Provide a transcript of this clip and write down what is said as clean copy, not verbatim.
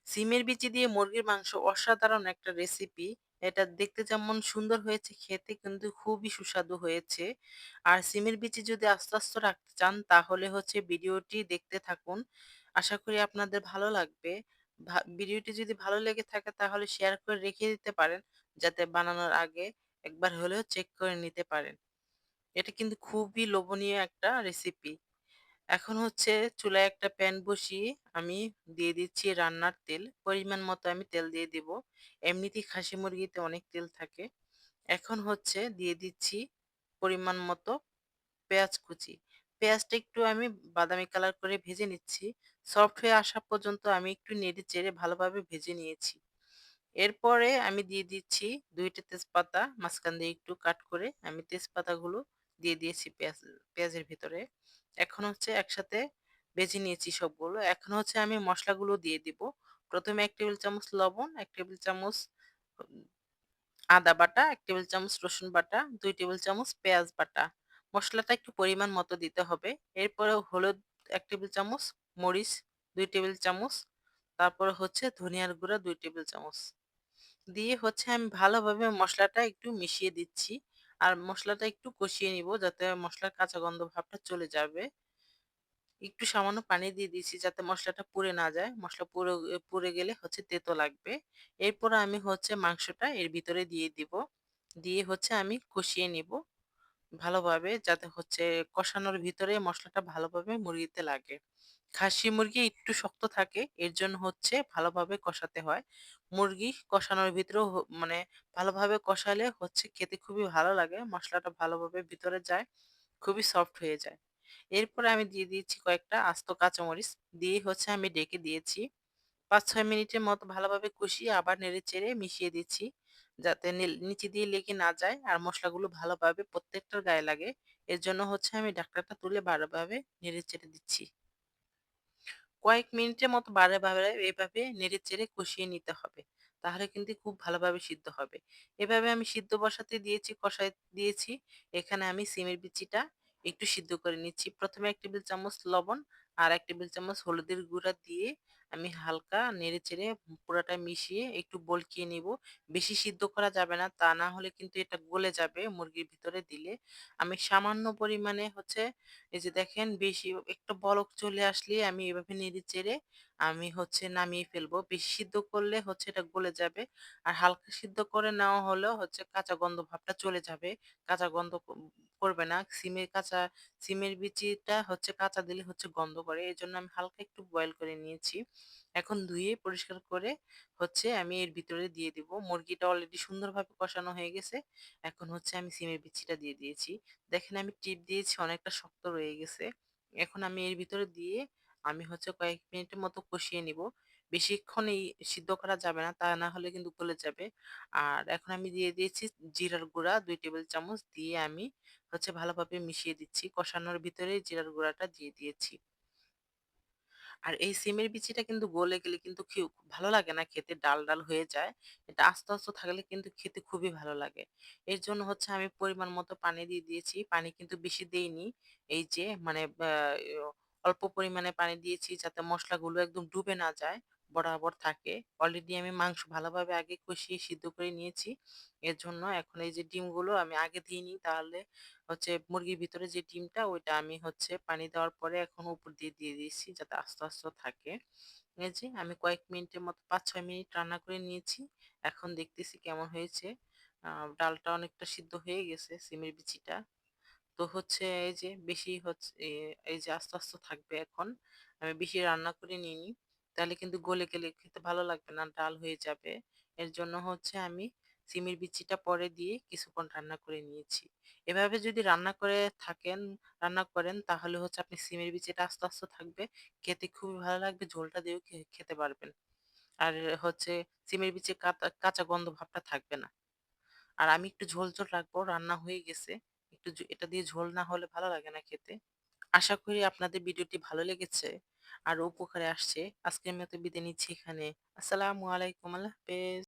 সিমের বিচি দিয়ে মুরগির মাংস অসাধারণ একটা রেসিপি। এটা দেখতে যেমন সুন্দর হয়েছে, খেতে কিন্তু খুবই সুস্বাদু হয়েছে। আর সিমের বিচি যদি আস্তে, আস্তে রাখতে চান তাহলে হচ্ছে ভিডিওটি দেখতে থাকুন। আশা করি আপনাদের ভালো লাগবে। ভিডিওটি যদি ভালো লেগে থাকে তাহলে শেয়ার করে রেখে দিতে পারেন, যাতে বানানোর আগে একবার হলেও চেক করে নিতে পারেন। এটা কিন্তু খুবই লোভনীয় একটা রেসিপি। এখন হচ্ছে চুলায় একটা প্যান বসিয়ে আমি দিয়ে দিচ্ছি রান্নার তেল। পরিমাণ মতো আমি তেল দিয়ে দিব। এমনিতেই খাসি মুরগিতে অনেক তেল থাকে। এখন হচ্ছে দিয়ে দিচ্ছি পরিমাণ মতো পেঁয়াজ কুচি। পেঁয়াজটা একটু আমি বাদামি কালার করে ভেজে নিচ্ছি। সফট হয়ে আসা পর্যন্ত আমি একটু নেড়ে চেড়ে ভালোভাবে ভেজে নিয়েছি। এরপরে আমি দিয়ে দিচ্ছি ২ টা তেজপাতা, মাঝখান দিয়ে একটু কাট করে আমি তেজপাতাগুলো দিয়ে দিয়েছি পেঁয়াজের ভিতরে। এখন হচ্ছে একসাথে ভেজে নিয়েছি সবগুলো। এখন হচ্ছে আমি মসলাগুলো দিয়ে দিব। ১ম এ ১ টেবিল চামচ লবণ, ১ টেবিল চামচ উম আদা বাটা, ১ টেবিল চামচ রসুন বাটা, ২ টেবিল চামচ পেঁয়াজ বাটা। মসলাটা একটু পরিমাণ মতো দিতে হবে। এরপরে হলুদ ১ টেবিল চামচ, মরিচ ২ টেবিল চামচ, তারপরে হচ্ছে ধনিয়ার গুঁড়া ২ টেবিল চামচ। দিয়ে হচ্ছে আমি ভালোভাবে মসলাটা একটু মিশিয়ে দিচ্ছি। আর মসলাটা একটু কষিয়ে নিব যাতে মসলার কাঁচা গন্ধ ভাবটা চলে যাবে। একটু সামান্য পানি দিয়ে দিয়েছি যাতে মসলাটা পুড়ে না যায়। মসলা পুড়ে গেলে হচ্ছে তেতো লাগবে। এরপর আমি হচ্ছে মাংসটা এর ভিতরে দিয়ে দিব। দিয়ে হচ্ছে আমি কষিয়ে নিব ভালোভাবে, যাতে হচ্ছে কষানোর ভিতরে মসলাটা ভালোভাবে মুরগিতে লাগে। খাসি মুরগি একটু শক্ত থাকে, এর জন্য হচ্ছে ভালোভাবে কষাতে হয়। মুরগি কষানোর ভিতরেও মানে ভালোভাবে কষালে হচ্ছে খেতে খুবই ভালো লাগে। মসলাটা ভালোভাবে ভিতরে যায়, খুবই সফট হয়ে যায়। এরপরে আমি দিয়ে দিয়েছি কয়েকটা আস্ত কাঁচামরিচ। দিয়ে হচ্ছে আমি ডেকে দিয়েছি। ৫-৬ মিনিটের মতো ভালোভাবে কষিয়ে আবার নেড়েচেড়ে মিশিয়ে দিচ্ছি। যাতে নিচে দিয়ে লেগে না যায় আর মসলাগুলো ভালোভাবে প্রত্যেকটার গায়ে লাগে। এর জন্য হচ্ছে আমি ঢাকনাটা তুলে ভালোভাবে নেড়েচেড়ে দিচ্ছি। কয়েক মিনিটের মতো বারে, বারে এভাবে নেড়েচেড়ে কষিয়ে নিতে হবে। তাহলে কিন্তু খুব ভালোভাবে সিদ্ধ হবে। এভাবে আমি সিদ্ধ বসাতে দিয়েছি, কষায় দিয়েছি। এখানে আমি সিমের বিচিটা একটু সিদ্ধ করে নিচ্ছি। ১ম এ ১ টেবিল চামচ লবণ আর ১ টেবিল চামচ হলুদের গুঁড়া দিয়ে আমি হালকা নেড়েচেড়ে পুরাটা মিশিয়ে একটু বলকিয়ে নিব। বেশি সিদ্ধ করা যাবে না, তা না হলে কিন্তু এটা গলে যাবে মুরগির ভিতরে দিলে। আমি সামান্য পরিমাণে হচ্ছে এই যে দেখেন বেশি একটু বলক চলে আসলে আমি এভাবে নেড়েচেড়ে আমি হচ্ছে নামিয়ে ফেলবো। বেশি সিদ্ধ করলে হচ্ছে এটা গলে যাবে। আর হালকা সিদ্ধ করে নেওয়া হলেও হচ্ছে কাঁচা গন্ধ ভাবটা চলে যাবে। কাঁচা গন্ধ করবে না। সিমের বিচিটা হচ্ছে কাঁচা দিলে হচ্ছে গন্ধ করে। এজন্য আমি হালকা একটু বয়েল করে নিয়েছি। এখন ধুয়ে পরিষ্কার করে হচ্ছে আমি এর ভিতরে দিয়ে দিব। মুরগিটা অলরেডি সুন্দরভাবে কষানো হয়ে গেছে। এখন হচ্ছে আমি সিমের বিচিটা দিয়ে দিয়েছি। দেখেন আমি টিপ দিয়েছি, অনেকটা শক্ত রয়ে গেছে। এখন আমি এর ভিতরে দিয়ে আমি হচ্ছে কয়েক মিনিটের মতো কষিয়ে নিব। বেশিক্ষণ সিদ্ধ করা যাবে না, তা না হলে কিন্তু গলে যাবে। আর এখন আমি দিয়ে দিয়েছি জিরার গুঁড়া ২ টেবিল চামচ, দিয়ে আমি হচ্ছে ভালোভাবে মিশিয়ে দিচ্ছি। কষানোর ভিতরেই জিরার গুঁড়াটা দিয়ে দিয়েছি। আর এই সিমের বিচিটা কিন্তু গলে গেলে কিন্তু ভালো লাগে না খেতে, ডাল, ডাল হয়ে যায়। এটা আস্ত, আস্ত থাকলে কিন্তু খেতে খুবই ভালো লাগে। এর জন্য হচ্ছে আমি পরিমাণ মতো পানি দিয়ে দিয়েছি। পানি কিন্তু বেশি দেইনি। এই যে মানে অল্প পরিমাণে পানি দিয়েছি যাতে মসলাগুলো একদম ডুবে না যায়, বরাবর থাকে। অলরেডি আমি মাংস ভালোভাবে আগে কষিয়ে সিদ্ধ করে নিয়েছি। এর জন্য এখন এই যে ডিমগুলো আমি আগে দিইনি, তাহলে হচ্ছে মুরগির ভিতরে যে ডিমটা ওইটা আমি হচ্ছে পানি দেওয়ার পরে এখন উপর দিয়ে দিয়েছি যাতে আস্তে আস্তে থাকে। এই যে আমি কয়েক মিনিটের মতো ৫-৬ মিনিট রান্না করে নিয়েছি। এখন দেখতেছি কেমন হয়েছে। ডালটা অনেকটা সিদ্ধ হয়ে গেছে, সিমের বিচিটা। তো হচ্ছে এই যে বেশি হচ্ছে এই যে আস্তে আস্তে থাকবে এখন। আমি বেশি রান্না করে নিইনি। তাহলে কিন্তু গলে গেলে খেতে ভালো লাগবে না, ডাল হয়ে যাবে। এর জন্য হচ্ছে আমি সিমের বিচিটা পরে দিয়ে কিছুক্ষণ রান্না করে নিয়েছি। এভাবে যদি রান্না করেন তাহলে হচ্ছে আপনি সিমের বিচিটা আস্তে আস্তে থাকবে। খেতে খুবই ভালো লাগবে। ঝোলটা দিয়েও খেতে পারবেন। আর হচ্ছে সিমের বিচি কাঁচা গন্ধ ভাবটা থাকবে না। আর আমি একটু ঝোল, ঝোল রাখবো। রান্না হয়ে গেছে। একটু এটা দিয়ে ঝোল না হলে ভালো লাগে না খেতে। আশা করি আপনাদের ভিডিওটি ভালো লেগেছে আর উপকারে আসছে। আজকের মতো বিদায় নিচ্ছি এখানে। আসসালামু আলাইকুম। আল্লাহ হাফেজ।